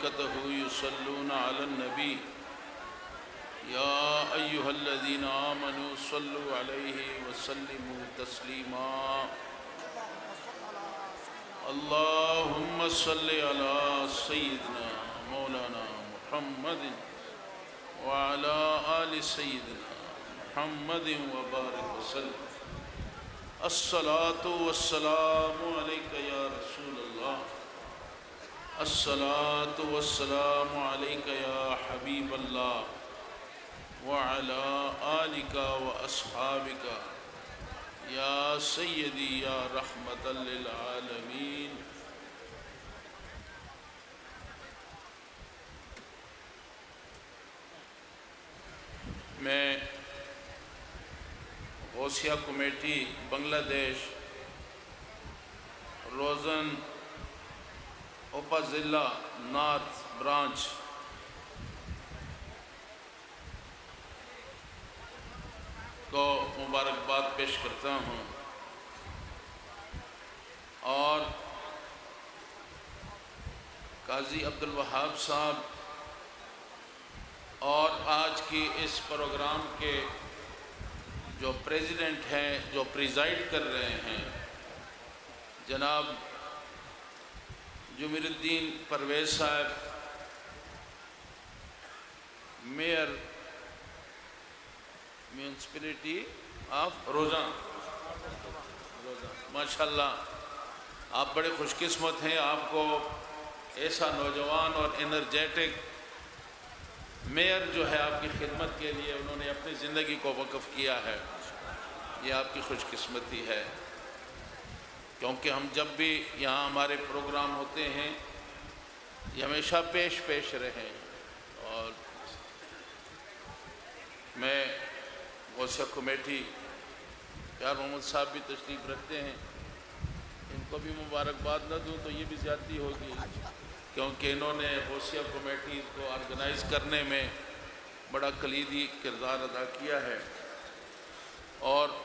وملائكته يصلون على النبي يا أيها الذين آمنوا صلوا عليه وسلموا تسليما اللهم صل على سيدنا مولانا محمد وعلى آل سيدنا محمد وبارك وسلم الصلاة والسلام عليك يا رسول الله الصلاة والسلام عليك يا حبيب الله وعلى آلك وأصحابك يا سيدي يا رحمة للعالمين میں غوثیہ کمیٹی بنگلہ دیش روزن اپا ضلع نارتھ برانچ کو مبارکباد پیش کرتا ہوں اور قاضی عبدالوہاب صاحب اور آج کی اس پروگرام کے جو پریزیڈنٹ ہیں جو پریزائیڈ کر رہے ہیں جناب جمیل الدین پرویز صاحب میئر میونسپلٹی آف روزان ماشاءاللہ آپ بڑے خوش قسمت ہیں آپ کو ایسا نوجوان اور انرجیٹک میئر جو ہے آپ کی خدمت کے لیے انہوں نے اپنی زندگی کو وقف کیا ہے یہ آپ کی خوش قسمتی ہے کیونکہ ہم جب بھی یہاں ہمارے پروگرام ہوتے ہیں یہ ہمیشہ پیش رہیں اور میں غوثیہ کمیٹی یار محمد صاحب بھی تشریف رکھتے ہیں ان کو بھی مبارکباد نہ دوں تو یہ بھی زیادتی ہوگی کیونکہ انہوں نے غوثیہ کمیٹی کو آرگنائز کرنے میں بڑا کلیدی کردار ادا کیا ہے اور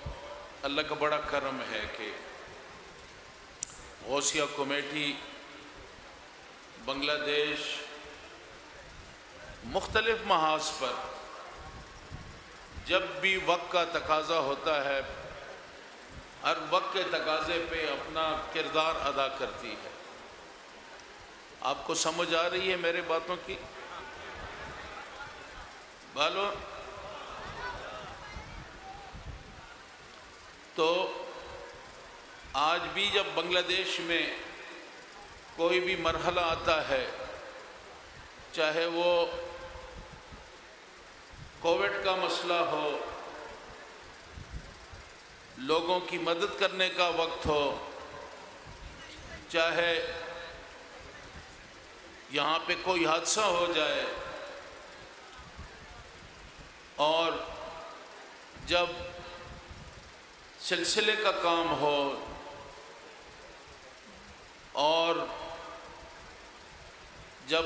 اللہ کا بڑا کرم ہے کہ غوثیہ کمیٹی بنگلہ دیش مختلف محاذ پر جب بھی وقت کا تقاضا ہوتا ہے ہر وقت کے تقاضے پہ اپنا کردار ادا کرتی ہے آپ کو سمجھ آ رہی ہے میرے باتوں کی بالو تو آج بھی جب بنگلہ دیش میں کوئی بھی مرحلہ آتا ہے چاہے وہ کووڈ کا مسئلہ ہو لوگوں کی مدد کرنے کا وقت ہو چاہے یہاں پہ کوئی حادثہ ہو جائے اور جب سلسلے کا کام ہو اور جب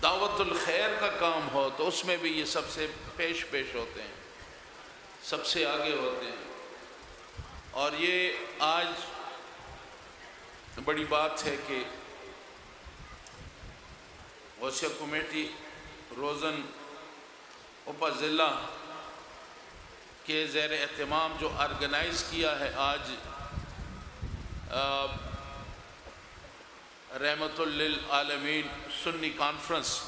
دعوت الخیر کا کام ہو تو اس میں بھی یہ سب سے پیش ہوتے ہیں سب سے آگے ہوتے ہیں اور یہ آج بڑی بات ہے کہ غوثیہ کمیٹی روزن اپا ضلع کے زیر اہتمام جو آرگنائز کیا ہے آج رحمت للعالمین سنی کانفرنس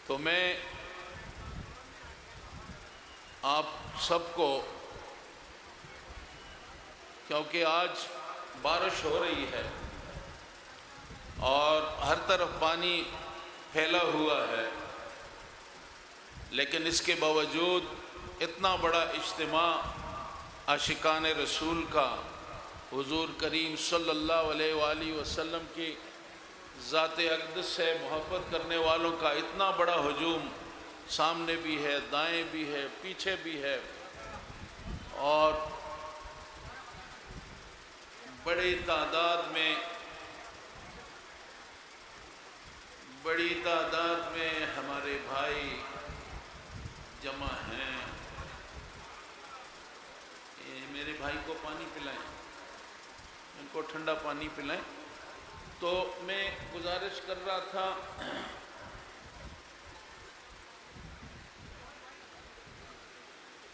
تو میں آپ سب کو کیونکہ آج بارش ہو رہی ہے اور ہر طرف پانی پھیلا ہوا ہے لیکن اس کے باوجود اتنا بڑا اجتماع عاشقان رسول کا حضور کریم صلی اللہ علیہ وآلہ وسلم کی ذات اقدس سے محبت کرنے والوں کا اتنا بڑا ہجوم سامنے بھی ہے دائیں بھی ہے پیچھے بھی ہے اور بڑی تعداد میں ہمارے بھائی جمع ہیں میرے بھائی کو پانی پلائیں کو ٹھنڈا پانی پلائیں۔ تو میں گزارش کر رہا تھا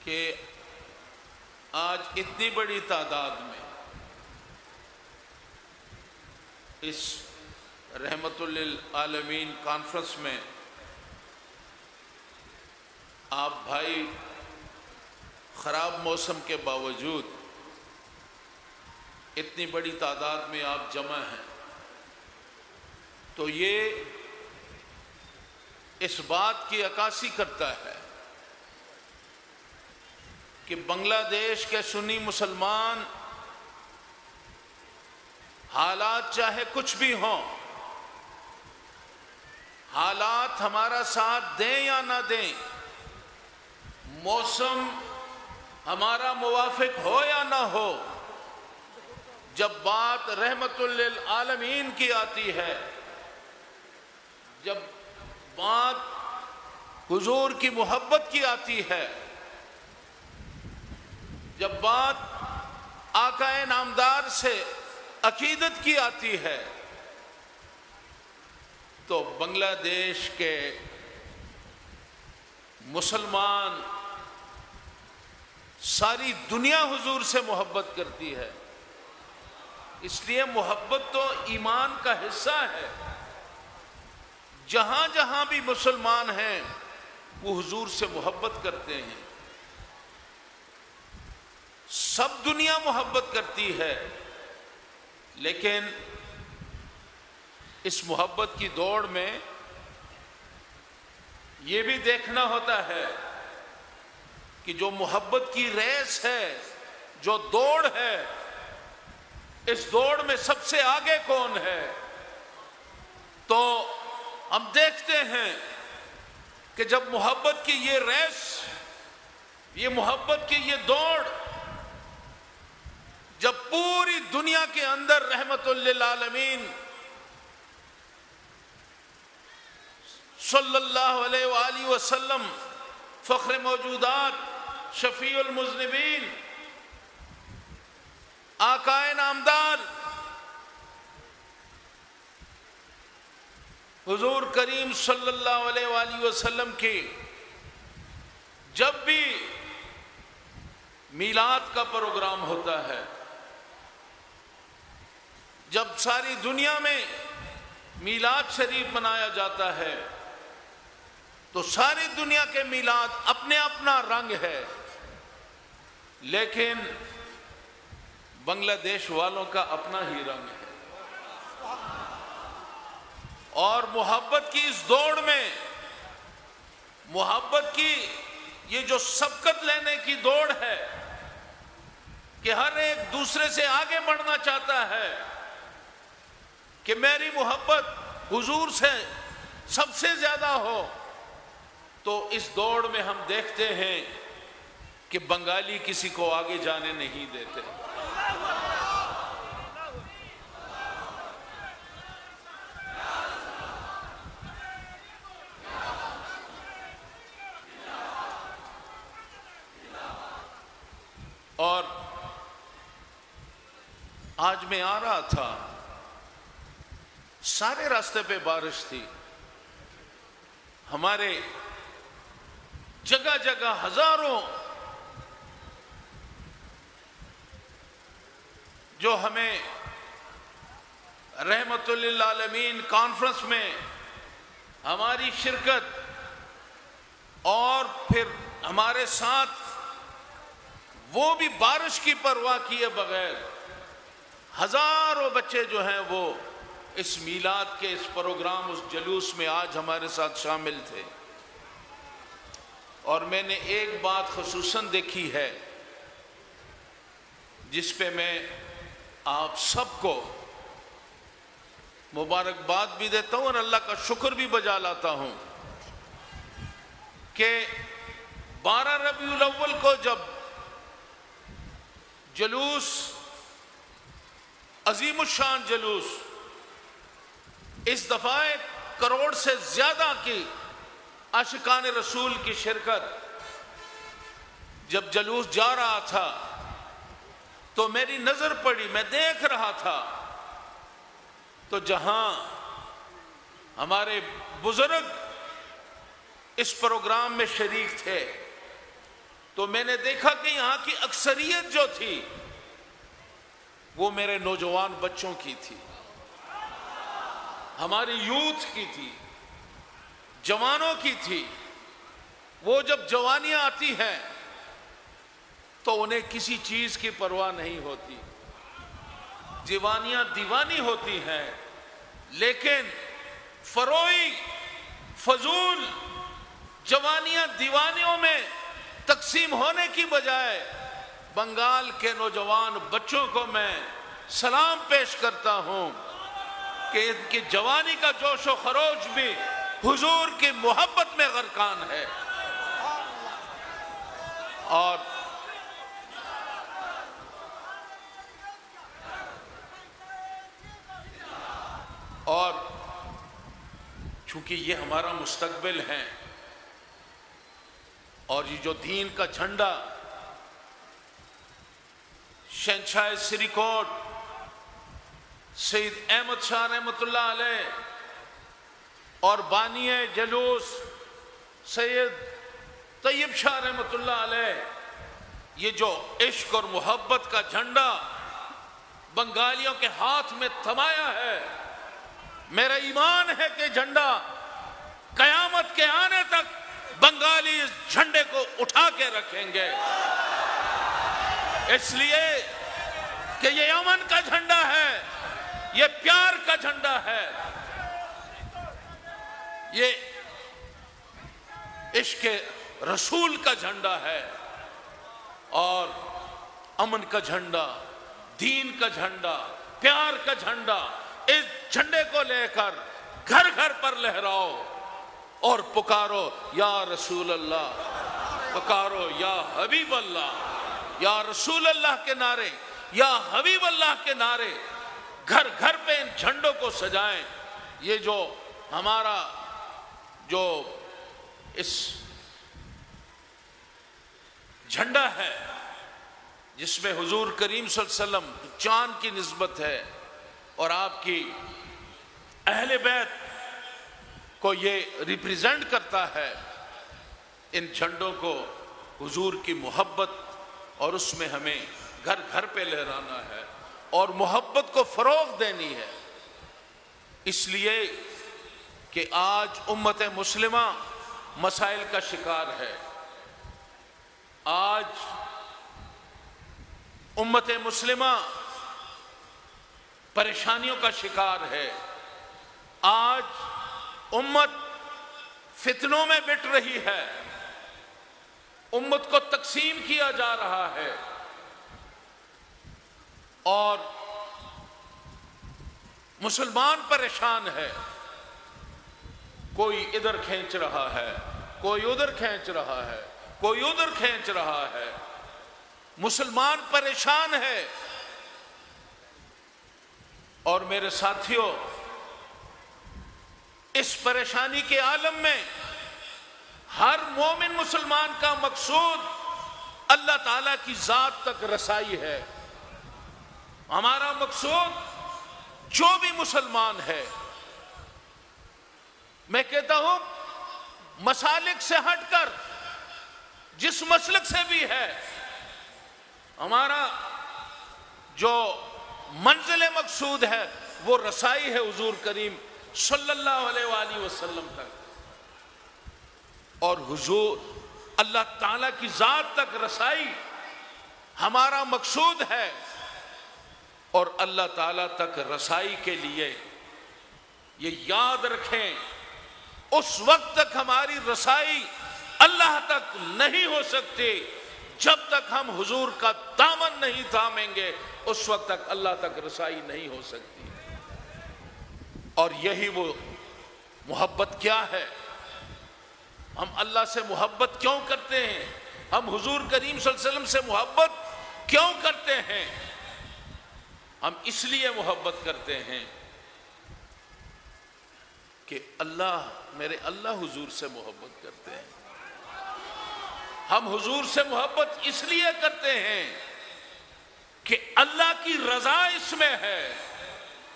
کہ آج اتنی بڑی تعداد میں اس رحمت للعالمین کانفرنس میں آپ بھائی خراب موسم کے باوجود اتنی بڑی تعداد میں آپ جمع ہیں، تو یہ اس بات کی عکاسی کرتا ہے کہ بنگلہ دیش کے سنی مسلمان حالات چاہے کچھ بھی ہوں، حالات ہمارا ساتھ دیں یا نہ دیں، موسم ہمارا موافق ہو یا نہ ہو، جب بات رحمت للعالمین کی آتی ہے، جب بات حضور کی محبت کی آتی ہے، جب بات آقا نامدار سے عقیدت کی آتی ہے، تو بنگلہ دیش کے مسلمان ساری دنیا حضور سے محبت کرتی ہے۔ اس لیے محبت تو ایمان کا حصہ ہے۔ جہاں جہاں بھی مسلمان ہیں وہ حضور سے محبت کرتے ہیں، سب دنیا محبت کرتی ہے، لیکن اس محبت کی دوڑ میں یہ بھی دیکھنا ہوتا ہے کہ جو محبت کی ریس ہے، جو دوڑ ہے، اس دوڑ میں سب سے آگے کون ہے؟ تو ہم دیکھتے ہیں کہ جب محبت کی یہ ریس، یہ محبت کی یہ دوڑ، جب پوری دنیا کے اندر رحمت للعالمین صلی اللہ علیہ وآلہ وسلم فخر موجودات، شفیع المذنبین، آقا نامدار حضور کریم صلی اللہ علیہ وآلہ وسلم کی جب بھی میلاد کا پروگرام ہوتا ہے، جب ساری دنیا میں میلاد شریف منایا جاتا ہے، تو ساری دنیا کے میلاد اپنے اپنا رنگ ہے، لیکن بنگلہ دیش والوں کا اپنا ہی رنگ ہے۔ اور محبت کی اس دوڑ میں، محبت کی یہ جو سبقت لینے کی دوڑ ہے کہ ہر ایک دوسرے سے آگے بڑھنا چاہتا ہے کہ میری محبت حضور سے سب سے زیادہ ہو، تو اس دوڑ میں ہم دیکھتے ہیں کہ بنگالی کسی کو آگے جانے نہیں دیتے۔ اور آج میں آ رہا تھا، سارے راستے پہ بارش تھی، ہمارے جگہ جگہ ہزاروں جو ہمیں رحمت للعالمین کانفرنس میں ہماری شرکت اور پھر ہمارے ساتھ وہ بھی بارش کی پرواہ کیے بغیر ہزاروں بچے جو ہیں وہ اس میلاد کے اس پروگرام، اس جلوس میں آج ہمارے ساتھ شامل تھے۔ اور میں نے ایک بات خصوصاً دیکھی ہے جس پہ میں آپ سب کو مبارکباد بھی دیتا ہوں اور اللہ کا شکر بھی بجا لاتا ہوں کہ 12 ربیع الاول کو جب جلوس، عظیم الشان جلوس، اس دفعہ 1 کروڑ سے زیادہ کی عاشقان رسول کی شرکت، جب جلوس جا رہا تھا تو میری نظر پڑی، میں دیکھ رہا تھا تو جہاں ہمارے بزرگ اس پروگرام میں شریک تھے تو میں نے دیکھا کہ یہاں کی اکثریت جو تھی وہ میرے نوجوان بچوں کی تھی، ہماری یوتھ کی تھی، جوانوں کی تھی۔ وہ جب جوانیاں آتی ہیں تو انہیں کسی چیز کی پرواہ نہیں ہوتی، جوانیاں دیوانی ہوتی ہیں، لیکن فروئی فضول جوانیاں دیوانیوں میں تقسیم ہونے کی بجائے بنگال کے نوجوان بچوں کو میں سلام پیش کرتا ہوں کہ ان کی جوانی کا جوش و خروش بھی حضور کی محبت میں غرقان ہے۔ اور چونکہ یہ ہمارا مستقبل ہے اور یہ جو دین کا جھنڈا شہنشاہ سری کوٹ سید احمد شاہ رحمۃ اللہ علیہ اور بانی جلوس سید طیب شاہ رحمۃ اللہ علیہ، یہ جو عشق اور محبت کا جھنڈا بنگالیوں کے ہاتھ میں تھمایا ہے، میرا ایمان ہے کہ جھنڈا قیامت کے آنے تک بنگالی اس جھنڈے کو اٹھا کے رکھیں گے، اس لیے کہ یہ امن کا جھنڈا ہے، یہ پیار کا جھنڈا ہے، یہ عشق رسول کا جھنڈا ہے، اور امن کا جھنڈا، دین کا جھنڈا، پیار کا جھنڈا، اس جھنڈے کو لے کر گھر گھر پر لہراؤ اور پکارو یا رسول اللہ، پکارو یا حبیب اللہ، یا رسول اللہ کے نعرے، یا حبیب اللہ کے نعرے گھر گھر پہ ان جھنڈوں کو سجائیں۔ یہ جو ہمارا جو اس جھنڈا ہے جس میں حضور کریم صلی اللہ علیہ وسلم چاند کی نسبت ہے اور آپ کی اہل بیت کو یہ ریپریزنٹ کرتا ہے، ان جھنڈوں کو حضور کی محبت اور اس میں ہمیں گھر گھر پہ لہرانا ہے اور محبت کو فروغ دینی ہے، اس لیے کہ آج امت مسلمہ مسائل کا شکار ہے، آج امت مسلمہ پریشانیوں کا شکار ہے، آج امت فتنوں میں بٹ رہی ہے، امت کو تقسیم کیا جا رہا ہے، اور مسلمان پریشان ہے، کوئی ادھر کھینچ رہا ہے، کوئی ادھر کھینچ رہا ہے، کوئی ادھر کھینچ رہا ہے، مسلمان پریشان ہے۔ اور میرے ساتھیوں، اس پریشانی کے عالم میں ہر مومن مسلمان کا مقصود اللہ تعالیٰ کی ذات تک رسائی ہے۔ ہمارا مقصود جو بھی مسلمان ہے، میں کہتا ہوں مسالک سے ہٹ کر جس مسلک سے بھی ہے، ہمارا جو منزل مقصود ہے وہ رسائی ہے حضور کریم صلی اللہ علیہ وآلہ وسلم تک، اور حضور اللہ تعالیٰ کی ذات تک رسائی ہمارا مقصود ہے، اور اللہ تعالیٰ تک رسائی کے لیے یہ یاد رکھیں، اس وقت تک ہماری رسائی اللہ تک نہیں ہو سکتی جب تک ہم حضور کا دامن نہیں تھامیں گے، اس وقت تک اللہ تک رسائی نہیں ہو سکتی۔ اور یہی وہ محبت کیا ہے، ہم اللہ سے محبت کیوں کرتے ہیں، ہم حضور کریم صلی اللہ علیہ وسلم سے محبت کیوں کرتے ہیں؟ ہم اس لیے محبت کرتے ہیں کہ میرے اللہ حضور سے محبت کرتے ہیں، ہم حضور سے محبت اس لیے کرتے ہیں کہ اللہ کی رضا اس میں ہے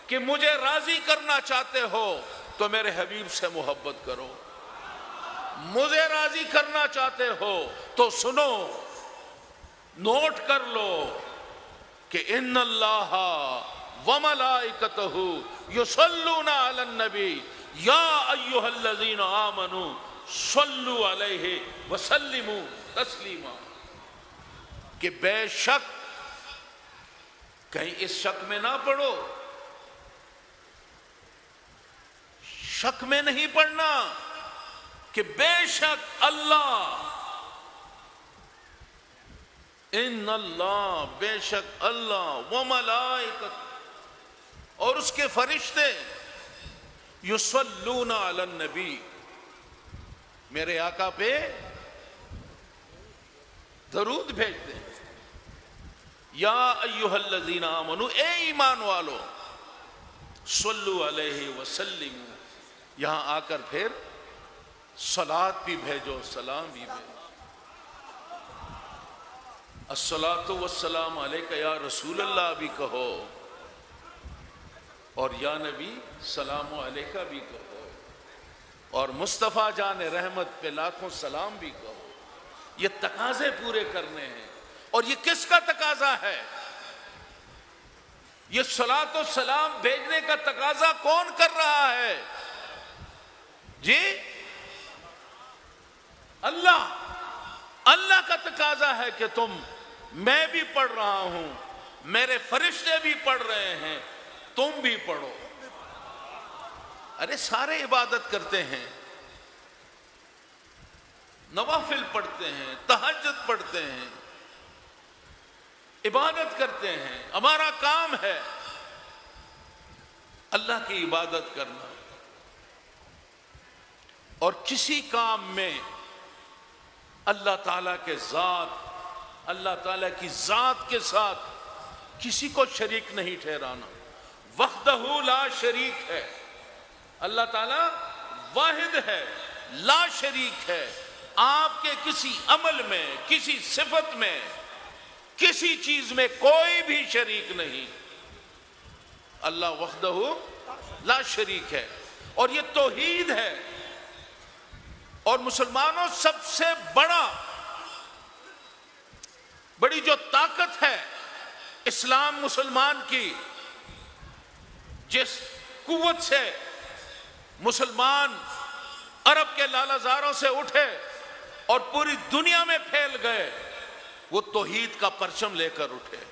کہ مجھے راضی کرنا چاہتے ہو تو میرے حبیب سے محبت کرو، مجھے راضی کرنا چاہتے ہو تو سنو، نوٹ کر لو کہ ان اللہ وملائکتہ یصلون علی النبی یا ایھا الذین آمنوا صلوا علیہ وسلموا تسلیما، کہ بے شک، کہیں اس شک میں نہ پڑھو، شک میں نہیں پڑھنا کہ بے شک اللہ، ان اللہ، بے شک اللہ، وملائکت، اور اس کے فرشتے، یصلون علی النبی، میرے آقا پہ درود بھیجتے ہیں، یا ایھا الذین آمنوا، اے ایمان والو، صلو علیہ وسلم، یہاں آ کر پھر صلاۃ بھی بھیجو، سلام بھی بھیجو، الصلاۃ والسلام علیک یا رسول اللہ بھی کہو، اور یا نبی سلام علیکہ بھی کہو، اور مصطفیٰ جان رحمت پہ لاکھوں سلام بھی کہو۔ یہ تقاضے پورے کرنے ہیں، اور یہ کس کا تقاضا ہے؟ یہ صلاۃ و سلام بھیجنے کا تقاضا کون کر رہا ہے؟ جی اللہ، اللہ کا تقاضا ہے کہ میں بھی پڑھ رہا ہوں، میرے فرشتے بھی پڑھ رہے ہیں، تم بھی پڑھو۔ ارے سارے عبادت کرتے ہیں، نوافل پڑھتے ہیں، تہجد پڑھتے ہیں، عبادت کرتے ہیں، ہمارا کام ہے اللہ کی عبادت کرنا، اور کسی کام میں اللہ تعالیٰ کے ذات، اللہ تعالیٰ کی ذات کے ساتھ کسی کو شریک نہیں ٹھہرانا۔ وحدہ لا شریک ہے، اللہ تعالیٰ واحد ہے، لا شریک ہے، آپ کے کسی عمل میں، کسی صفت میں، کسی چیز میں کوئی بھی شریک نہیں، اللہ وحدہ لا شریک ہے، اور یہ توحید ہے۔ اور مسلمانوں، سب سے بڑی جو طاقت ہے اسلام مسلمان کی، جس قوت سے مسلمان عرب کے لالہ زاروں سے اٹھے اور پوری دنیا میں پھیل گئے، وہ توحید کا پرچم لے کر اٹھے،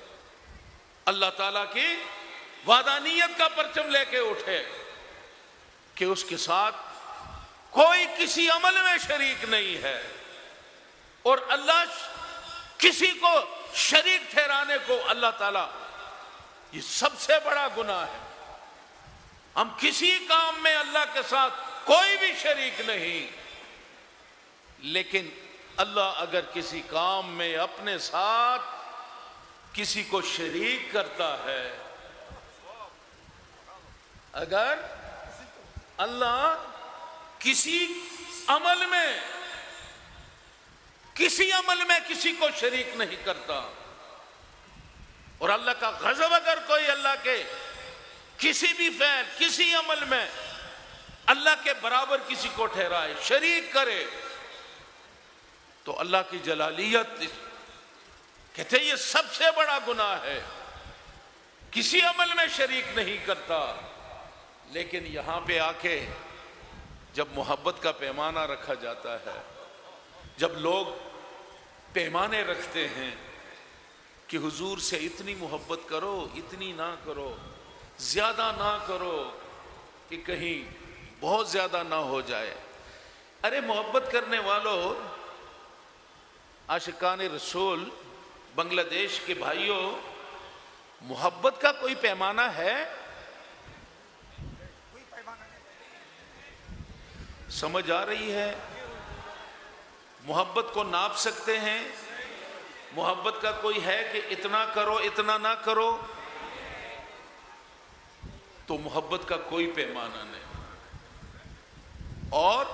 اللہ تعالیٰ کی وحدانیت کا پرچم لے کے اٹھے کہ اس کے ساتھ کوئی کسی عمل میں شریک نہیں ہے، اور اللہ کسی کو شریک ٹھہرانے کو اللہ تعالیٰ، یہ سب سے بڑا گناہ ہے۔ ہم کسی کام میں اللہ کے ساتھ کوئی بھی شریک نہیں، لیکن اللہ اگر کسی کام میں اپنے ساتھ کسی کو شریک کرتا ہے، اگر اللہ کسی عمل میں کسی کو شریک نہیں کرتا، اور اللہ کا غضب اگر کوئی اللہ کے کسی بھی فعل، کسی عمل میں اللہ کے برابر کسی کو ٹھہرائے، شریک کرے، تو اللہ کی جلالیت کہتے ہیں یہ سب سے بڑا گناہ ہے، کسی عمل میں شریک نہیں کرتا۔ لیکن یہاں پہ آ کے جب محبت کا پیمانہ رکھا جاتا ہے، جب لوگ پیمانے رکھتے ہیں کہ حضور سے اتنی محبت کرو، اتنی نہ کرو، زیادہ نہ کرو کہ کہیں بہت زیادہ نہ ہو جائے۔ ارے محبت کرنے والوں، عاشقان رسول، بنگلہ دیش کے بھائیوں، محبت کا کوئی پیمانہ ہے؟ سمجھ آ رہی ہے؟ محبت کو ناپ سکتے ہیں؟ محبت کا کوئی ہے کہ اتنا کرو، اتنا نہ کرو؟ تو محبت کا کوئی پیمانہ نہیں۔ اور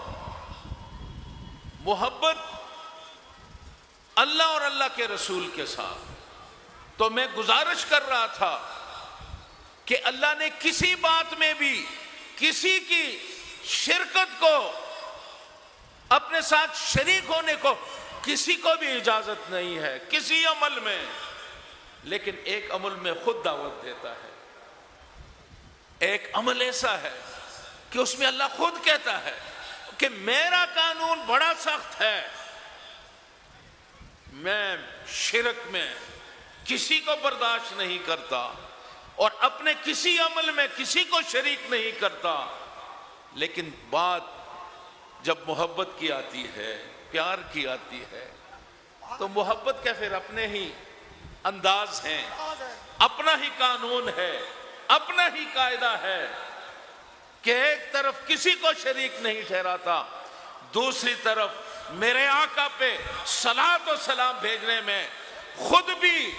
محبت اللہ اور اللہ کے رسول کے ساتھ، تو میں گزارش کر رہا تھا کہ اللہ نے کسی بات میں بھی کسی کی شرکت کو، اپنے ساتھ شریک ہونے کو کسی کو بھی اجازت نہیں ہے کسی عمل میں، لیکن ایک عمل میں خود دعوت دیتا ہے۔ ایک عمل ایسا ہے کہ اس میں اللہ خود کہتا ہے کہ میرا قانون بڑا سخت ہے، میں شرک میں کسی کو برداشت نہیں کرتا اور اپنے کسی عمل میں کسی کو شریک نہیں کرتا، لیکن بات جب محبت کی آتی ہے، پیار کی آتی ہے، تو محبت کے پھر اپنے ہی انداز ہیں، اپنا ہی قانون ہے، اپنا ہی قاعدہ ہے کہ ایک طرف کسی کو شریک نہیں ٹھہراتا، دوسری طرف میرے آقا پہ صلاۃ و سلام بھیجنے میں خود بھی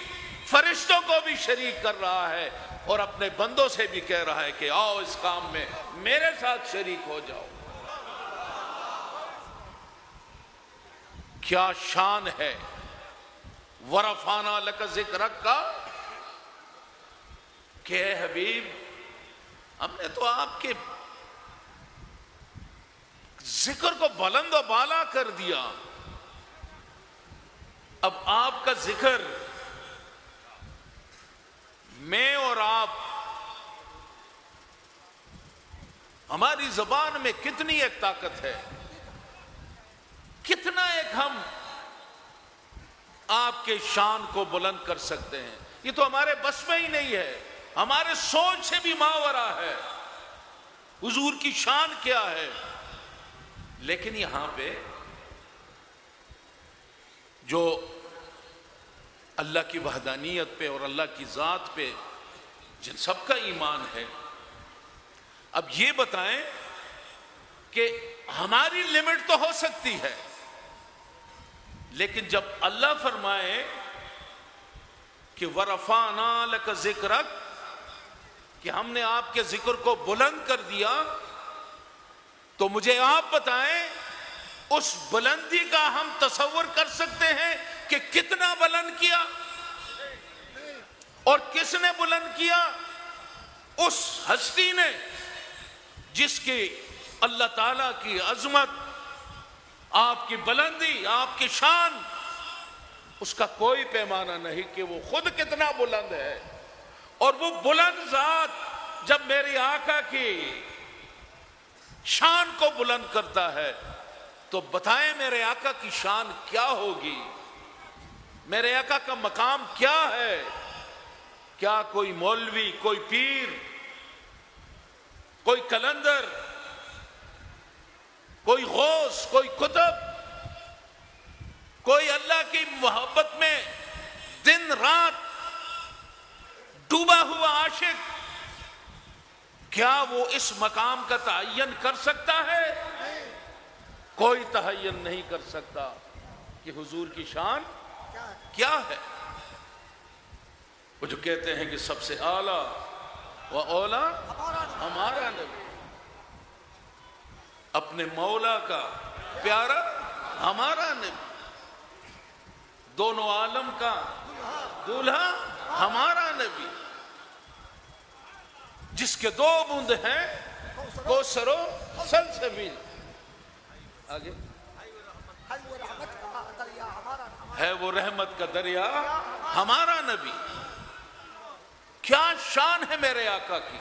فرشتوں کو بھی شریک کر رہا ہے اور اپنے بندوں سے بھی کہہ رہا ہے کہ آؤ اس کام میں میرے ساتھ شریک ہو جاؤ۔ کیا شان ہے ورفعنا لک ذکرک کا کہ اے حبیب ہم نے تو آپ کے ذکر کو بلند و بالا کر دیا، اب آپ کا ذکر میں اور آپ ہماری زبان میں کتنی ایک طاقت ہے، کتنا ایک ہم آپ کے شان کو بلند کر سکتے ہیں، یہ تو ہمارے بس میں ہی نہیں ہے، ہمارے سوچ سے بھی ماورا ہے حضور کی شان کیا ہے۔ لیکن یہاں پہ جو اللہ کی وحدانیت پہ اور اللہ کی ذات پہ جن سب کا ایمان ہے، اب یہ بتائیں کہ ہماری لمٹ تو ہو سکتی ہے، لیکن جب اللہ فرمائے کہ وَرَفَعْنَا لَكَ ذِكْرَكَ کہ ہم نے آپ کے ذکر کو بلند کر دیا، تو مجھے آپ بتائیں اس بلندی کا ہم تصور کر سکتے ہیں کہ کتنا بلند کیا اور کس نے بلند کیا؟ اس ہستی نے جس کی اللہ تعالیٰ کی عظمت، آپ کی بلندی، آپ کی شان، اس کا کوئی پیمانہ نہیں کہ وہ خود کتنا بلند ہے۔ اور وہ بلند ذات جب میری آقا کی شان کو بلند کرتا ہے تو بتائیں میرے آقا کی شان کیا ہوگی، میرے آقا کا مقام کیا ہے؟ کیا کوئی مولوی، کوئی پیر، کوئی کلندر، کوئی غوث، کوئی قطب، کوئی اللہ کی محبت میں دن رات ڈوبا ہوا عاشق، کیا وہ اس مقام کا تعین کر سکتا ہے؟ کوئی تعین نہیں کر سکتا کہ حضور کی شان کیا ہے۔ وہ جو کہتے ہیں کہ سب سے اعلیٰ و اولا ہمارا نبی، اپنے مولا کا پیارا ہمارا نبی، دونوں عالم کا دولہا ہمارا نبی، جس کے دو بوند ہیں کوثر و سلسبیل، آگے ہے وہ رحمت کا دریا ہمارا نبی۔ کیا شان ہے میرے آقا کی۔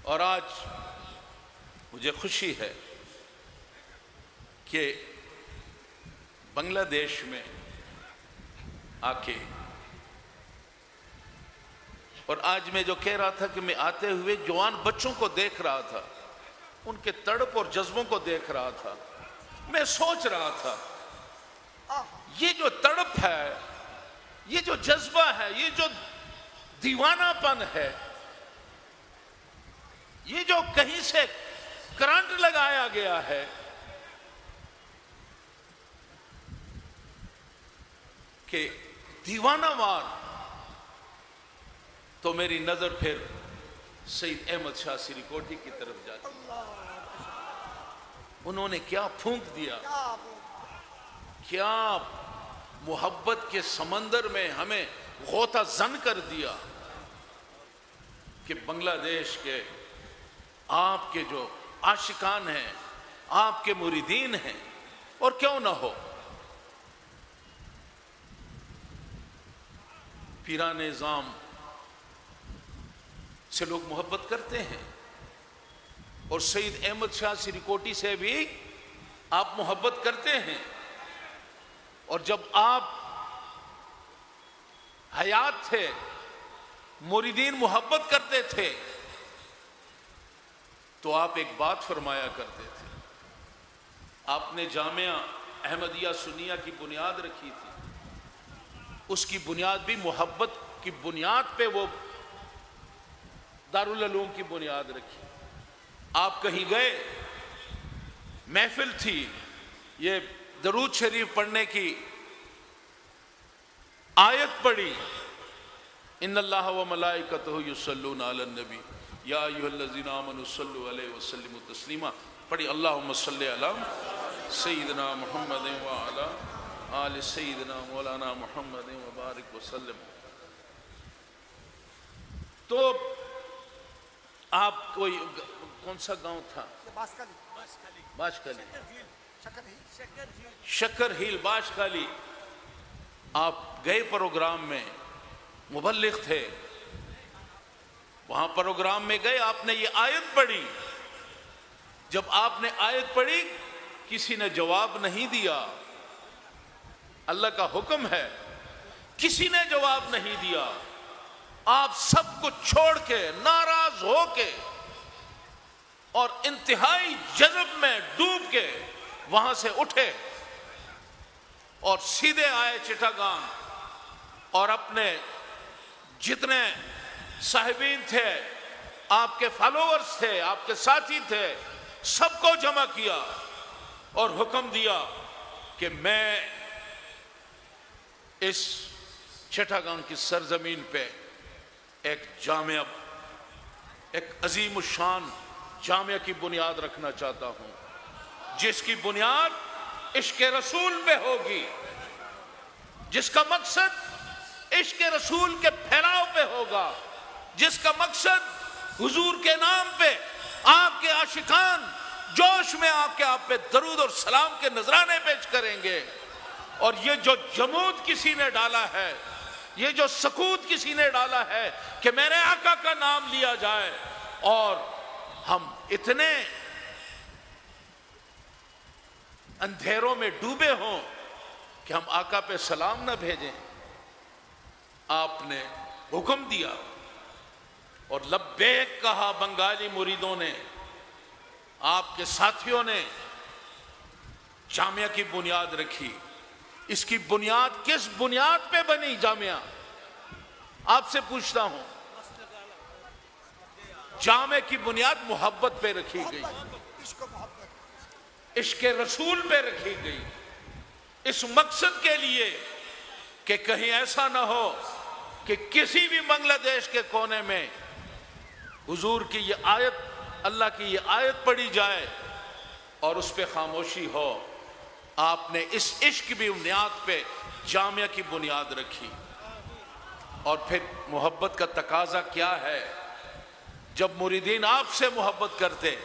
اور آج مجھے خوشی ہے کہ بنگلہ دیش میں آ کے، اور آج میں جو کہہ رہا تھا کہ میں آتے ہوئے جوان بچوں کو دیکھ رہا تھا، ان کے تڑپ اور جذبوں کو دیکھ رہا تھا، میں سوچ رہا تھا یہ جو تڑپ ہے، یہ جو جذبہ ہے، یہ جو دیوانہ پن ہے، یہ جو کہیں سے کرنٹ لگایا گیا ہے، کہ دیوانہ وار، تو میری نظر پھر سید احمد شاہ سری کوٹھی کی طرف جاتی۔ انہوں نے کیا پھونک دیا، کیا محبت کے سمندر میں ہمیں غوطہ زن کر دیا کہ بنگلہ دیش کے آپ کے جو عاشقان ہیں، آپ کے مریدین ہیں، اور کیوں نہ ہو، پیران نظام سے لوگ محبت کرتے ہیں، اور سید احمد شاہ سریکوٹی سے بھی آپ محبت کرتے ہیں، اور جب آپ حیات تھے مریدین محبت کرتے تھے تو آپ ایک بات فرمایا کرتے تھے. آپ نے جامعہ احمدیہ سنیہ کی بنیاد رکھی تھی، اس کی بنیاد بھی محبت کی بنیاد پہ وہ دارالعلوم کی بنیاد رکھی. آپ کہیں گئے، محفل تھی، یہ درود شریف پڑھنے کی آیت پڑھی، ان اللہ و ملائکتہ یصلون علی النبی یا ایھا الذین آمنوا صلوا علیہ وسلموا تسلیما پڑھی. اللہم صلی علی سیدنا محمد وعلی آل سیدنا مولانا محمد وبارک وسلم. تو آپ کوئی کون سا گاؤں تھا؟ باشکالی، شکر ہیل، باشکالی. آپ گئے پروگرام میں، مبلغ تھے، وہاں پروگرام میں گئے، آپ نے یہ آیت پڑھی. جب آپ نے آیت پڑھی کسی نے جواب نہیں دیا، اللہ کا حکم ہے، کسی نے جواب نہیں دیا. آپ سب کچھ چھوڑ کے، ناراض ہو کے اور انتہائی جذب میں ڈوب کے وہاں سے اٹھے اور سیدھے آئے چٹاگان، اور اپنے جتنے صاحبین تھے، آپ کے فالوورز تھے، آپ کے ساتھی تھے، سب کو جمع کیا اور حکم دیا کہ میں اس چٹاگان کی سرزمین پہ ایک جامعہ، ایک عظیم الشان جامعہ کی بنیاد رکھنا چاہتا ہوں، جس کی بنیاد عشق رسول پہ ہوگی، جس کا مقصد عشق رسول کے پھیلاؤ پہ ہوگا، جس کا مقصد حضور کے نام پہ آپ کے عاشقان جوش میں آپ پہ درود اور سلام کے نذرانے پیش کریں گے. اور یہ جو جمود کسی نے ڈالا ہے، یہ جو سکوت کسی نے ڈالا ہے کہ میرے آقا کا نام لیا جائے اور ہم اتنے اندھیروں میں ڈوبے ہوں کہ ہم آقا پہ سلام نہ بھیجیں. آپ نے حکم دیا اور لبیک کہا بنگالی مریدوں نے، آپ کے ساتھیوں نے جامعہ کی بنیاد رکھی. اس کی بنیاد کس بنیاد پہ بنی جامعہ؟ آپ سے پوچھتا ہوں. جامعہ کی بنیاد محبت پہ رکھی گئی، عشق رسول پہ رکھی گئی، اس مقصد کے لیے کہ کہیں ایسا نہ ہو کہ کسی بھی بنگلہ دیش کے کونے میں حضور کی یہ آیت، اللہ کی یہ آیت پڑھی جائے اور اس پہ خاموشی ہو. آپ نے اس عشق کی بنیاد پہ جامعہ کی بنیاد رکھی. اور پھر محبت کا تقاضا کیا ہے؟ جب مریدین آپ سے محبت کرتے،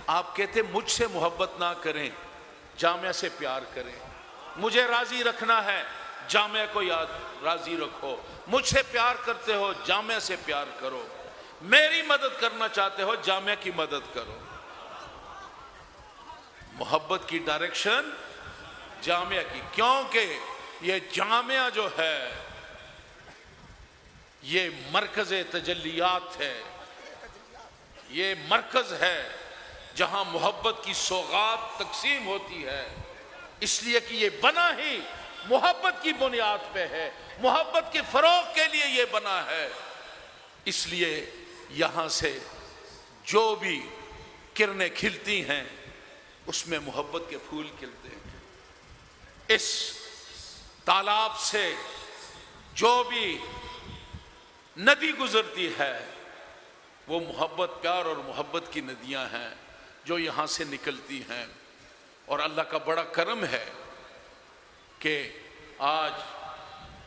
آپ کہتے مجھ سے محبت نہ کریں، جامعہ سے پیار کریں. مجھے راضی رکھنا ہے، جامعہ کو یاد راضی رکھو. مجھ سے پیار کرتے ہو، جامعہ سے پیار کرو. میری مدد کرنا چاہتے ہو، جامعہ کی مدد کرو. محبت کی ڈائریکشن جامعہ کی، کیونکہ یہ جامعہ جو ہے یہ مرکز تجلیات ہے، یہ مرکز ہے جہاں محبت کی سوغات تقسیم ہوتی ہے. اس لیے کہ یہ بنا ہی محبت کی بنیاد پہ ہے، محبت کے فروغ کے لیے یہ بنا ہے. اس لیے یہاں سے جو بھی کرنیں کھلتی ہیں اس میں محبت کے پھول کھلتے ہیں. اس تالاب سے جو بھی ندی گزرتی ہے وہ محبت، پیار اور محبت کی ندیاں ہیں جو یہاں سے نکلتی ہیں. اور اللہ کا بڑا کرم ہے کہ آج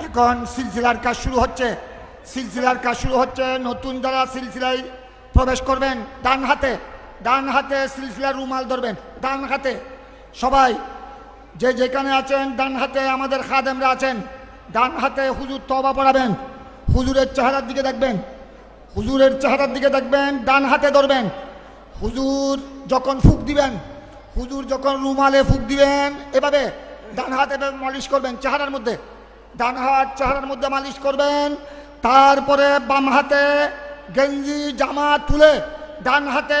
এখন সিলসিলার কাজ শুরু হচ্ছে। সিলসিলার কাজ শুরু হচ্ছে। নতুন যারা সিলসিলায় প্রবেশ করবেন, ডান হাতে সিলসিলার রুমাল ধরবেন, ডান হাতে সবাই যে যেখানে আছেন, ডান হাতে আমাদের খাদেমরা আছেন, ডান হাতে হুজুর তওবা পড়াবেন, হুজুরের চেহারার দিকে দেখবেন, হুজুরের চেহারার দিকে দেখবেন, ডান হাতে ধরবেন। হুজুর যখন ফুঁক দিবেন, হুজুর যখন রুমালে ফুঁক দিবেন, এভাবে ডান হাতে মালিশ করবেন চেহারার মধ্যে, ডান হাত চেহারার মধ্যে মালিশ করবেন। তারপরে বাম হাতে গেঞ্জি জামা তুলে ডান হাতে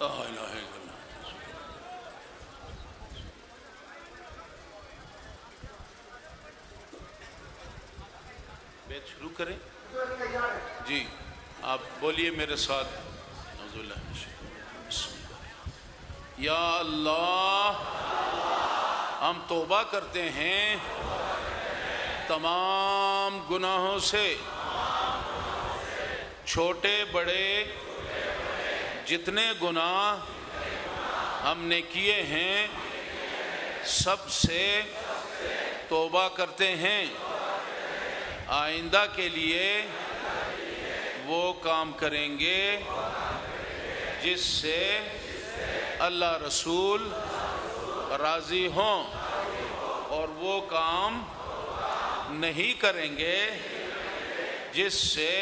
لا الہ الا اللہ۔ بیت شروع کریں جی، آپ بولیے میرے ساتھ، اعوذ باللہ من الشیطان الرجیم، بسم اللہ۔ یا اللہ، ہم توبہ کرتے ہیں تمام گناہوں سے، چھوٹے بڑے جتنے گناہ ہم نے کیے ہیں سب سے توبہ کرتے ہیں، آئندہ کے لیے وہ کام کریں گے جس سے اللہ رسول راضی ہوں، اور وہ کام نہیں کریں گے جس سے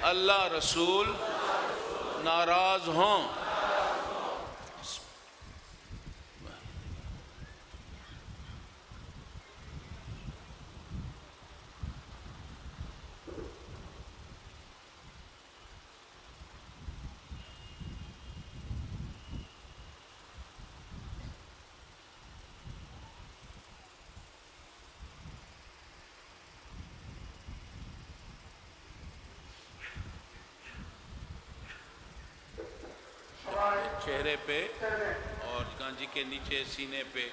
اللہ رسول ناراض ہوں۔ چہرے پہ اور گانجی کے نیچے سینے پہ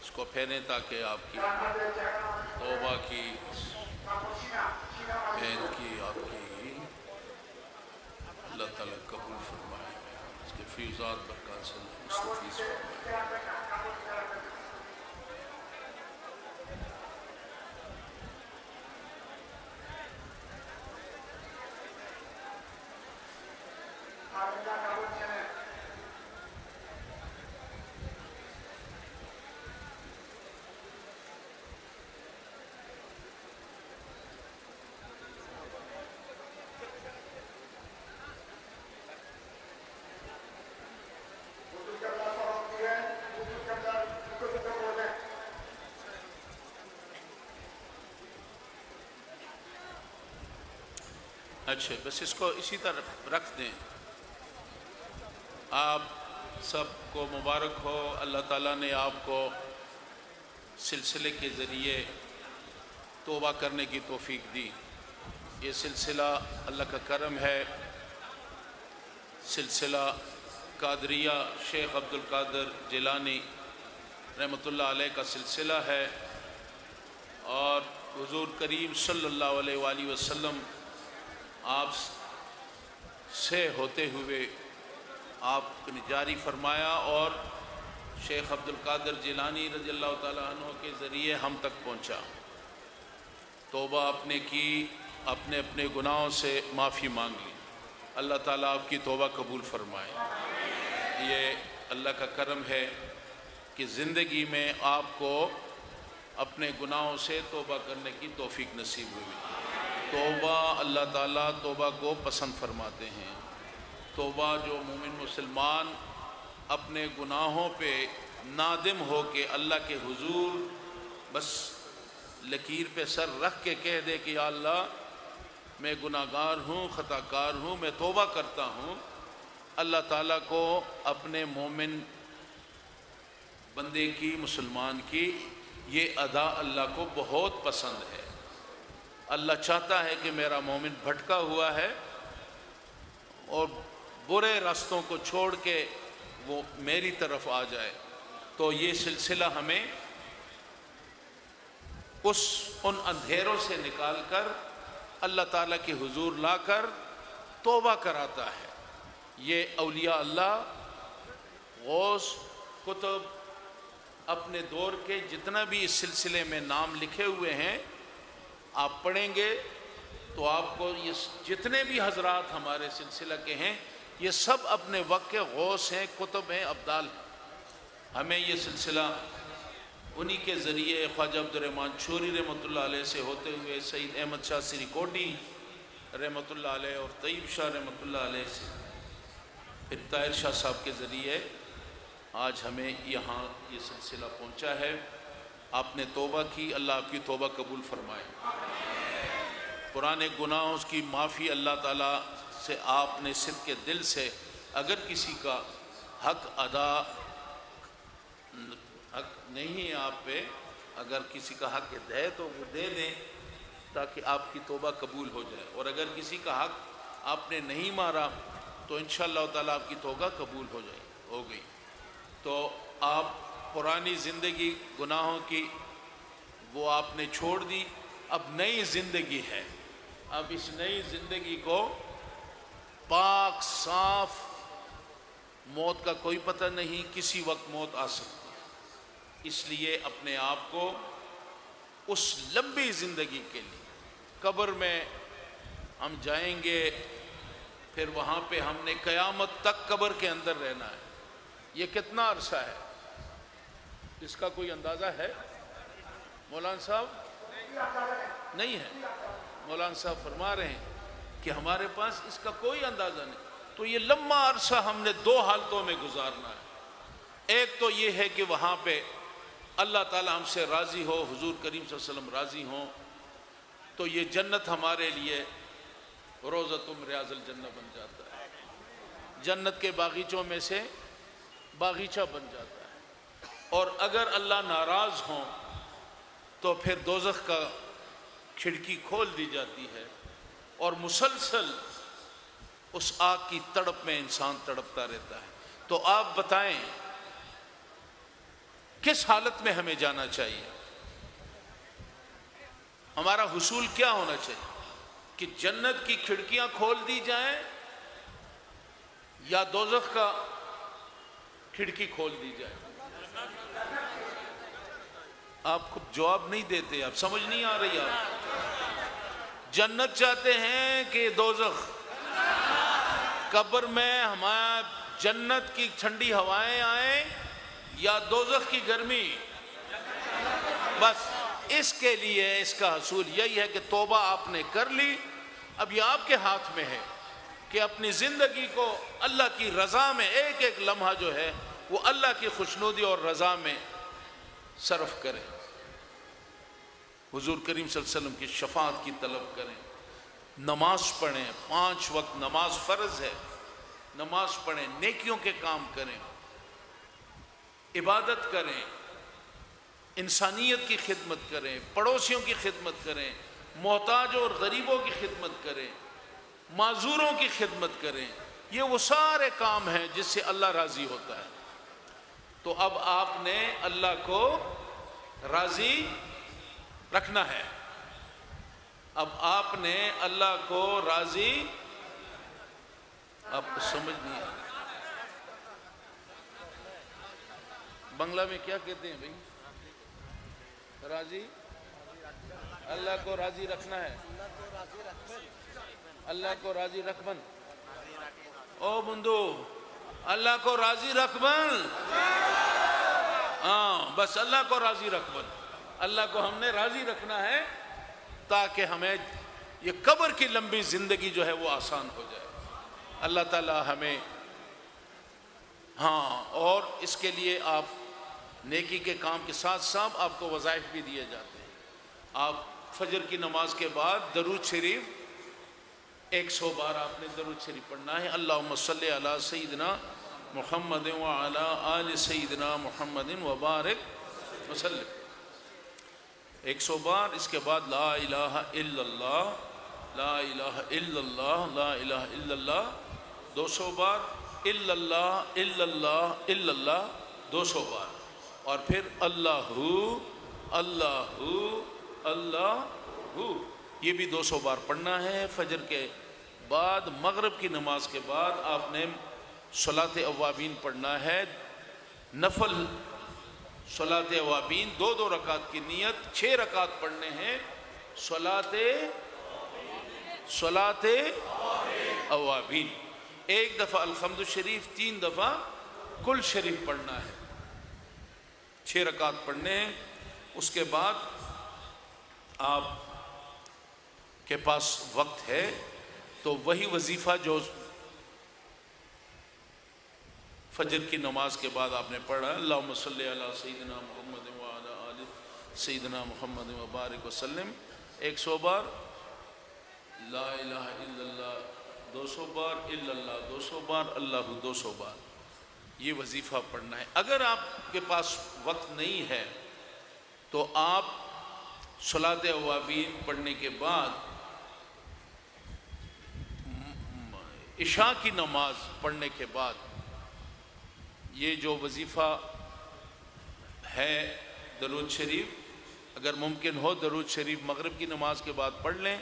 اس کو پھیریں تاکہ آپ کی توبہ کی عید کی آپ کی اللہ تعالیٰ قبول فرمائے، اس کے فیضات برکات سے مستفیض فرمائے۔ اچھا، بس اس کو اسی طرح رکھ دیں۔ آپ سب کو مبارک ہو، اللہ تعالیٰ نے آپ کو سلسلے کے ذریعے توبہ کرنے کی توفیق دی۔ یہ سلسلہ اللہ کا کرم ہے، سلسلہ قادریہ شیخ عبد القادر جیلانی رحمۃ اللہ علیہ کا سلسلہ ہے، اور حضور کریم صلی اللہ علیہ وآلہ وسلم آپ سے ہوتے ہوئے آپ نے جاری فرمایا، اور شیخ عبد القادر جیلانی رضی اللہ تعالیٰ عنہ کے ذریعے ہم تک پہنچا۔ توبہ اپنے کی، اپنے اپنے گناہوں سے معافی مانگ لی، اللہ تعالیٰ آپ کی توبہ قبول فرمائے۔ یہ اللہ کا کرم ہے کہ زندگی میں آپ کو اپنے گناہوں سے توبہ کرنے کی توفیق نصیب ہوئی۔ توبہ اللہ تعالیٰ توبہ کو پسند فرماتے ہیں۔ توبہ جو مومن مسلمان اپنے گناہوں پہ نادم ہو کے اللہ کے حضور بس لکیر پہ سر رکھ کے کہہ دے کہ یا اللہ میں گناہ گار ہوں، خطا کار ہوں، میں توبہ کرتا ہوں، اللہ تعالیٰ کو اپنے مومن بندے کی، مسلمان کی یہ ادا اللہ کو بہت پسند ہے۔ اللہ چاہتا ہے کہ میرا مومن بھٹکا ہوا ہے اور برے راستوں کو چھوڑ کے وہ میری طرف آ جائے، تو یہ سلسلہ ہمیں ان اندھیروں سے نکال کر اللہ تعالیٰ کے حضور لا کر توبہ کراتا ہے۔ یہ اولیاء اللہ، غوث، کتب، اپنے دور کے جتنا بھی اس سلسلے میں نام لکھے ہوئے ہیں آپ پڑھیں گے تو آپ کو یہ جتنے بھی حضرات ہمارے سلسلہ کے ہیں یہ سب اپنے وقت کے غوث ہیں، کتب ہیں، ابدال ہیں۔ ہمیں یہ سلسلہ انہی کے ذریعے خواجہ عبد الرحمن چوری رحمۃ اللہ علیہ سے ہوتے ہوئے سید احمد شاہ سری کوٹی رحمۃ اللہ علیہ اور طیب شاہ رحمۃ اللہ علیہ سے پھر طاہر شاہ صاحب کے ذریعے آج ہمیں یہاں یہ سلسلہ پہنچا ہے۔ آپ نے توبہ کی، اللہ آپ کی توبہ قبول فرمائے۔ پرانے گناہوں کی معافی اللہ تعالیٰ سے آپ نے صدق کے دل سے اگر کسی کا حق نہیں ہے آپ پہ، اگر کسی کا حق ہے تو وہ دے دیں تاکہ آپ کی توبہ قبول ہو جائے، اور اگر کسی کا حق آپ نے نہیں مارا تو انشاءاللہ تعالیٰ آپ کی توبہ قبول ہو گئی۔ تو آپ پرانی زندگی گناہوں کی وہ آپ نے چھوڑ دی، اب نئی زندگی ہے۔ اب اس نئی زندگی کو پاک صاف، موت کا کوئی پتہ نہیں، کسی وقت موت آ سکتی ہے، اس لیے اپنے آپ کو اس لمبی زندگی کے لیے، قبر میں ہم جائیں گے، پھر وہاں پہ ہم نے قیامت تک قبر کے اندر رہنا ہے۔ یہ کتنا عرصہ ہے اس کا کوئی اندازہ ہے مولانا صاحب؟ نہیں ہے۔ مولانا صاحب فرما رہے ہیں کہ ہمارے پاس اس کا کوئی اندازہ نہیں۔ تو یہ لمبا عرصہ ہم نے دو حالتوں میں گزارنا ہے۔ ایک تو یہ ہے کہ وہاں پہ اللہ تعالی ہم سے راضی ہو، حضور کریم صلی اللہ علیہ وسلم راضی ہوں، تو یہ جنت ہمارے لیے روضۃ من ریاض الجنہ بن جاتا ہے، جنت کے باغیچوں میں سے باغیچہ بن جاتا ہے۔ اور اگر اللہ ناراض ہوں تو پھر دوزخ کا کھڑکی کھول دی جاتی ہے، اور مسلسل اس آگ کی تڑپ میں انسان تڑپتا رہتا ہے۔ تو آپ بتائیں کس حالت میں ہمیں جانا چاہیے؟ ہمارا حصول کیا ہونا چاہیے؟ کہ جنت کی کھڑکیاں کھول دی جائیں یا دوزخ کا کھڑکی کھول دی جائے؟ آپ کو جواب نہیں دیتے، آپ سمجھ نہیں آ رہی۔ آپ جنت چاہتے ہیں کہ دوزخ؟ قبر میں ہمارا جنت کی ٹھنڈی ہوائیں آئیں یا دوزخ کی گرمی؟ بس اس کے لیے اس کا حصول یہی ہے کہ توبہ آپ نے کر لی، اب یہ آپ کے ہاتھ میں ہے کہ اپنی زندگی کو اللہ کی رضا میں، ایک ایک لمحہ جو ہے وہ اللہ کی خوشنودی اور رضا میں صرف کریں، حضور کریم صلی اللہ علیہ وسلم کی شفاعت کی طلب کریں، نماز پڑھیں، 5 وقت نماز فرض ہے، نماز پڑھیں، نیکیوں کے کام کریں، عبادت کریں، انسانیت کی خدمت کریں، پڑوسیوں کی خدمت کریں، محتاجوں اور غریبوں کی خدمت کریں، معذوروں کی خدمت کریں۔ یہ وہ سارے کام ہیں جس سے اللہ راضی ہوتا ہے۔ تو اب آپ نے اللہ کو راضی رکھنا ہے، اب آپ نے اللہ کو راضی، آپ کو سمجھ نہیں آ رہا، بنگلہ میں کیا کہتے ہیں بھائی؟ راضی، اللہ کو راضی رکھنا ہے، اللہ کو راضی رکھبن، او بندو اللہ کو راضی رکھبن، ہاں بس اللہ کو راضی رکھبن، اللہ کو ہم نے راضی رکھنا ہے تاکہ ہمیں یہ قبر کی لمبی زندگی جو ہے وہ آسان ہو جائے۔ اللہ تعالی ہمیں، ہاں، اور اس کے لیے آپ نیکی کے کام کے ساتھ ساتھ آپ کو وظائف بھی دیے جاتے ہیں۔ آپ فجر کی نماز کے بعد درود شریف 100 بار آپ نے درود شریف پڑھنا ہے، اللہم صلی علی سیدنا محمد وعلی آل سیدنا محمد وبارک وسلم، 100 بار۔ اس کے بعد لا الہ الا اللہ، لا الہ الا اللہ، لا الہ الا اللہ 200 بار، الا اللہ الا اللہ الا اللہ 200 بار، اور پھر اللہ اللہ اللہ، یہ بھی 200 بار پڑھنا ہے۔ فجر کے بعد، مغرب کی نماز کے بعد آپ نے صلاۃ اوابین پڑھنا ہے، نفل صلاۃ اوابین، 2 رکعت کی نیت، 6 رکعت پڑھنے ہیں، صلاۃ اوابین، 1 دفعہ الحمد شریف، 3 دفعہ کل شریف پڑھنا ہے، 6 رکعت پڑھنے ہیں۔ اس کے بعد آپ کے پاس وقت ہے تو وہی وظیفہ جو فجر کی نماز کے بعد آپ نے پڑھا، اللہم صلی علی سیدنا محمد وعلی آل سیدنا محمد وبارک وسلم 100 بار، لا الہ الا اللہ 200 بار اللہ 200 بار اللہ 200 بار یہ وظیفہ پڑھنا ہے۔ اگر آپ کے پاس وقت نہیں ہے تو آپ صلاۃ اوابین پڑھنے کے بعد عشاء کی نماز پڑھنے کے بعد یہ جو وظیفہ ہے درود شریف، اگر ممکن ہو درود شریف مغرب کی نماز کے بعد پڑھ لیں،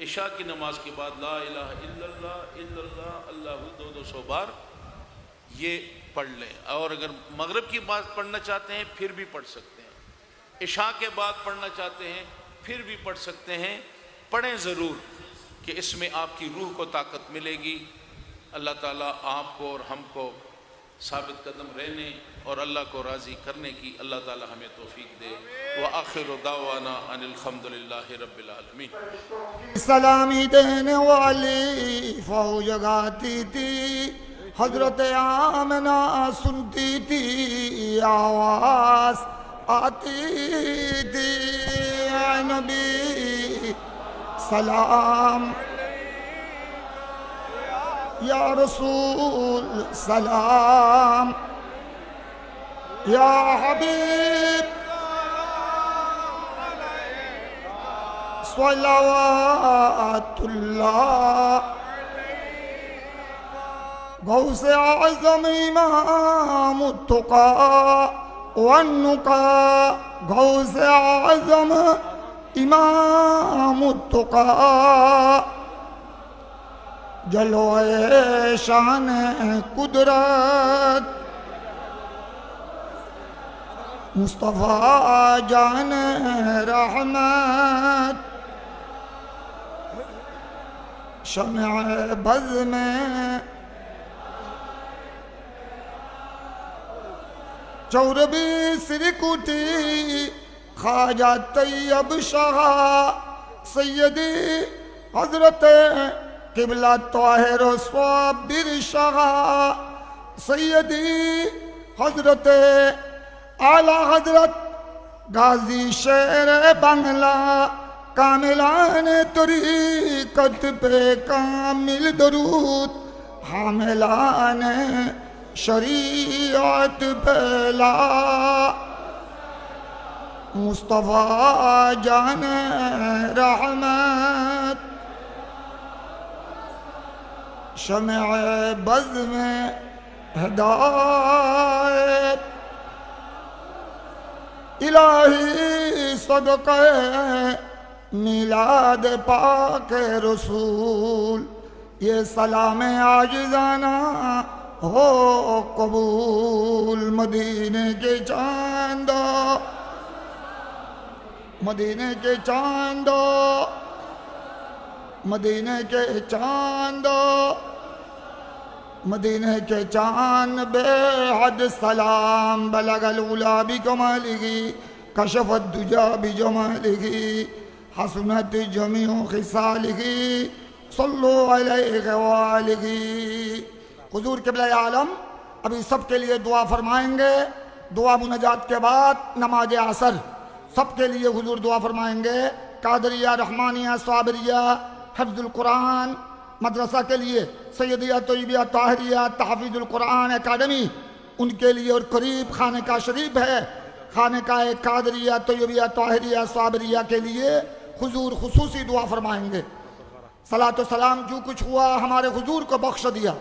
عشاء کی نماز کے بعد لا الہ الا اللہ اللہ 200 بار یہ پڑھ لیں۔ اور اگر مغرب کی بات پڑھنا چاہتے ہیں پھر بھی پڑھ سکتے ہیں، عشاء کے بعد پڑھنا چاہتے ہیں پھر بھی پڑھ سکتے ہیں۔ پڑھیں ضرور کہ اس میں آپ کی روح کو طاقت ملے گی۔ اللہ تعالیٰ آپ کو اور ہم کو ثابت قدم رہنے اور اللہ کو راضی کرنے کی اللہ تعالیٰ ہمیں توفیق دے۔ وآخر دعوانا ان الحمد للہ رب العالمین۔ سلامی دینے والی فوج گاتی تھی، حضرت آمنہ سنتی تھی، آواز آتی تھی، اے نبی سلام، یا رسول سلام، یا حبیب صلوات اللہ، غوث اعظم امام التقى والنقى، غوث اعظم امام التقى، جلوے شان قدرت مصطفیٰ جان رحمت، شمع بز میں چوربی سرکوٹی، خواجہ طیب شاہ سیدی حضرت قبلہ طاہر و صابر شاہ سیدی حضرت اعلیٰ حضرت غازی شیر بنگلہ، کاملان طریقت پہ کامل درود، حاملان شریعت پہلا، مصطفیٰ جان رحمت، شمع بز میں ہدایت، الہی صدقہ میلاد پاک رسول، یہ سلام عاجزانہ ہو قبول، مدینے کے چاندو، مدینے کے چاندو، مدینے کے چاندو، مدینے کے چاند بے حد سلام، بلغ العلا بکمالہ، کشف الدجا بجمالہ، حسنت جمیع خصالہ، صلو علیہ وآلہ۔ حضور قبلہ عالم ابھی سب کے لیے دعا فرمائیں گے، دعا مناجات کے بعد نماز عصر سب کے لیے حضور دعا فرمائیں گے۔ قادریہ، رحمانیہ، صابریہ، حفظ القرآن مدرسہ کے لیے، سیدیہ طیبیہ طاہریہ تحفیظ القرآن اکیڈمی ان کے لیے، اور قریب خانقاہ شریف ہے، خانقاہ قادریہ طیبیہ طاہریہ صابریہ کے لیے حضور خصوصی دعا فرمائیں گے۔ صلاۃ و سلام جو کچھ ہوا ہمارے حضور کو بخش دیا۔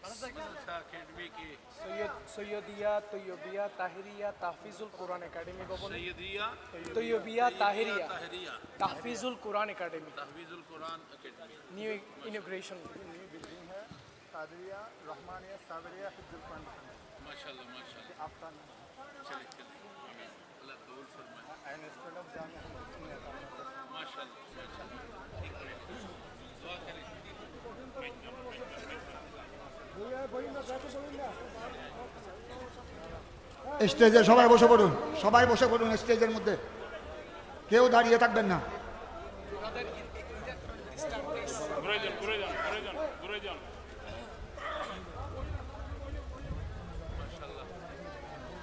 مدرسہ اکیڈمی کی সৈয়দিয়া তৈয়বিয়া তাহিরিয়া তাহফিজুল কোরআন একাডেমি ভবন سیدیہ তৈয়বিয়া তাহিরিয়া طاہریہ তাহফিজুল কোরআন একাডেমি تحفیظ القرآن اکیڈمی নিউ ইনোগ্রেশন قادریہ رحمانیہ صابریہ حفظ القرآن ماشاء اللہ ماشاء اللہ افغان چلے چلے آمین اللہ قبول فرمائے این اسکول آف جامعہ ماشاء اللہ ماشاء اللہ ٹھیک ہے دعا کریں স্টেজে সবাই বসে পড়ুন, সবাই বসে পড়ুন স্টেজের মধ্যে, কেউ দাঁড়িয়ে থাকবেন না।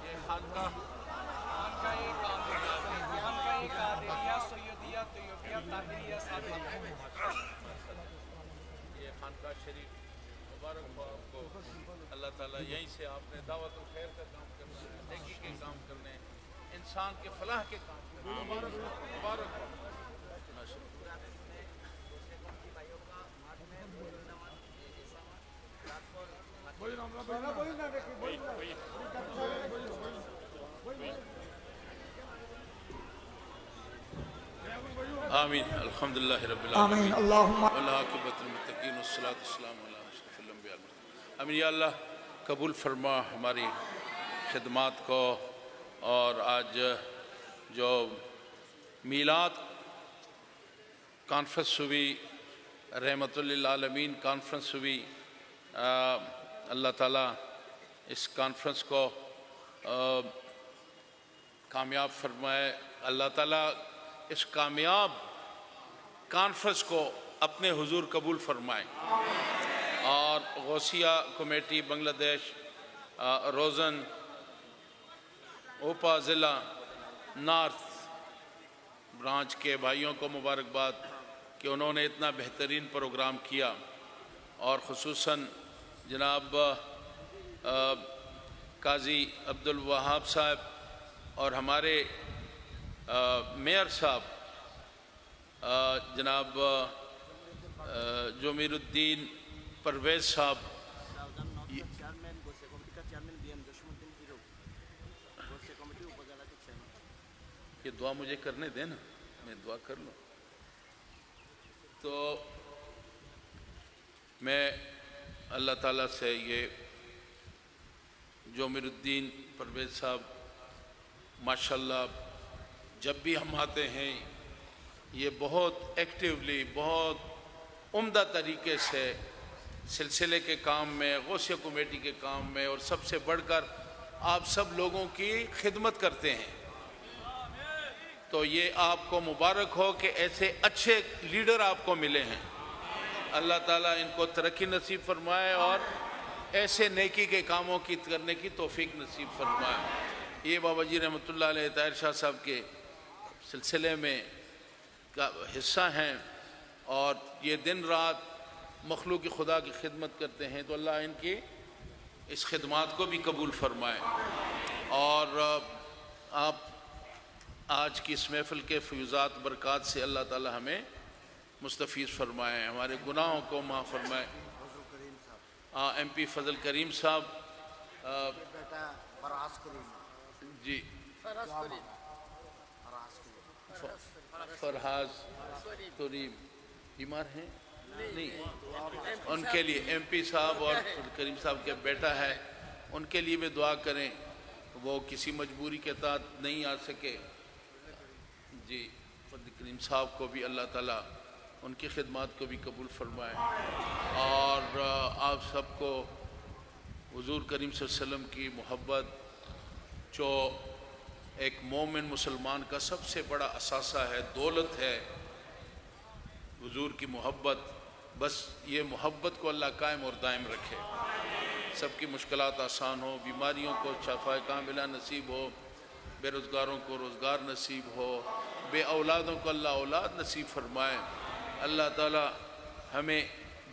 یہ خانقاہ یہ خانقاہ شریف مبارک ہو آپ کو، اللہ تعالیٰ یہیں سے آپ نے دعوت الخیر کا کام کرنا ہے، نیکی کے کام کرنے ہیں، انسان کے فلاح کے کام کرنے ہیں۔ مبارک ہو ماشاء اللہ۔ آمین الحمدللہ رب العالمین آمین اللہم والعاقبۃ للمتقین والصلاۃ والسلام علی اشرف الانبیاء والمرسلین۔ آمین یا اللہ قبول فرما ہماری خدمات کو، اور آج جو میلاد کانفرنس ہوئی، رحمت للعالمین کانفرنس ہوئی، اللہ تعالیٰ اس کانفرنس کو کامیاب فرمائے، اللہ تعالیٰ اس کامیاب کانفرنس کو اپنے حضور قبول فرمائے، اور غوثیہ کمیٹی بنگلہ دیش روزن اوپا ضلع نارتھ برانچ کے بھائیوں کو مبارکباد کہ انہوں نے اتنا بہترین پروگرام کیا، اور خصوصاً جناب قاضی عبدالوہاب صاحب اور ہمارے میئر صاحب جناب جمیر الدین پرویز صاحب، یہ دعا مجھے کرنے دیں نا، میں دعا کر لوں۔ تو میں اللہ تعالیٰ سے یہ جمیر الدین پرویز صاحب ماشاءاللہ جب بھی ہم آتے ہیں یہ بہت ایکٹیولی، بہت عمدہ طریقے سے سلسلے کے کام میں، غوثیہ کمیٹی کے کام میں، اور سب سے بڑھ کر آپ سب لوگوں کی خدمت کرتے ہیں۔ تو یہ آپ کو مبارک ہو کہ ایسے اچھے لیڈر آپ کو ملے ہیں، اللہ تعالیٰ ان کو ترقی نصیب فرمائے اور ایسے نیکی کے کاموں کی کرنے کی توفیق نصیب فرمائے۔ یہ بابا جی رحمۃ اللہ علیہ طاہر شاہ صاحب کے سلسلے میں کا حصہ ہیں، اور یہ دن رات مخلوق خدا کی خدمت کرتے ہیں، تو اللہ ان کی اس خدمات کو بھی قبول فرمائے، اور آپ آج کی اس محفل کے فیوزات برکات سے اللہ تعالی ہمیں مستفیض فرمائے، ہمارے گناہوں کو معاف فرمائے۔ ایم پی فضل کریم صاحب بیٹا فراز کریم جی فرحاز کریم بیمار ہیں نہیں، ان کے لیے ایم پی صاحب اور فضل کریم صاحب کے بیٹا ہے، ان کے لیے بھی دعا کریں، وہ کسی مجبوری کے تحت نہیں آ سکے۔ جی فضل کریم صاحب کو بھی اللہ تعالیٰ ان کی خدمات کو بھی قبول فرمائے، اور آپ سب کو حضور کریم صلی اللہ علیہ وسلم کی محبت، جو ایک مومن مسلمان کا سب سے بڑا اثاثہ ہے، دولت ہے، حضور کی محبت، بس یہ محبت کو اللہ قائم اور دائم رکھے، سب کی مشکلات آسان ہو، بیماریوں کو شفا کاملہ نصیب ہو، بے روزگاروں کو روزگار نصیب ہو، بے اولادوں کو اللہ اولاد نصیب فرمائے، اللہ تعالی ہمیں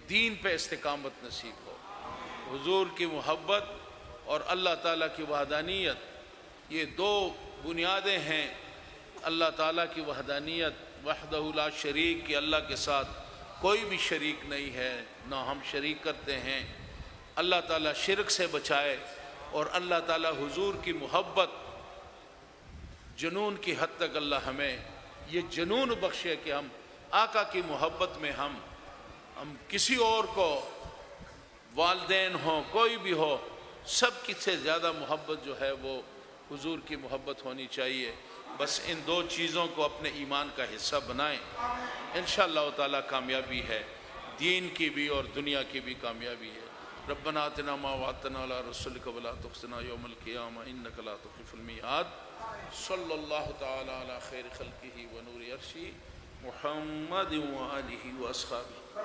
دین پہ استقامت نصیب ہو، حضور کی محبت اور اللہ تعالیٰ کی وحدانیت، یہ دو بنیادیں ہیں۔ اللہ تعالیٰ کی وحدانیت، وحدہ لا شریک، کہ اللہ کے ساتھ کوئی بھی شریک نہیں ہے، نہ ہم شریک کرتے ہیں، اللہ تعالیٰ شرک سے بچائے اور اللہ تعالیٰ حضور کی محبت جنون کی حد تک اللہ ہمیں یہ جنون بخشے کہ ہم آقا کی محبت میں ہم کسی اور کو، والدین ہوں کوئی بھی ہو، سب کی سے زیادہ محبت جو ہے وہ حضور کی محبت ہونی چاہیے۔ بس ان دو چیزوں کو اپنے ایمان کا حصہ بنائیں، انشاءاللہ تعالیٰ کامیابی ہے، دین کی بھی اور دنیا کی بھی کامیابی ہے۔ ربنا آتنا ما وعدتنا علی رسولک ولا تخزنا یوم القیامہ انک لا تخلف المیعاد۔ صلی اللہ تعالی علی خیر خلقہ ونور عرشہ محمد وآلہ واصحابہ۔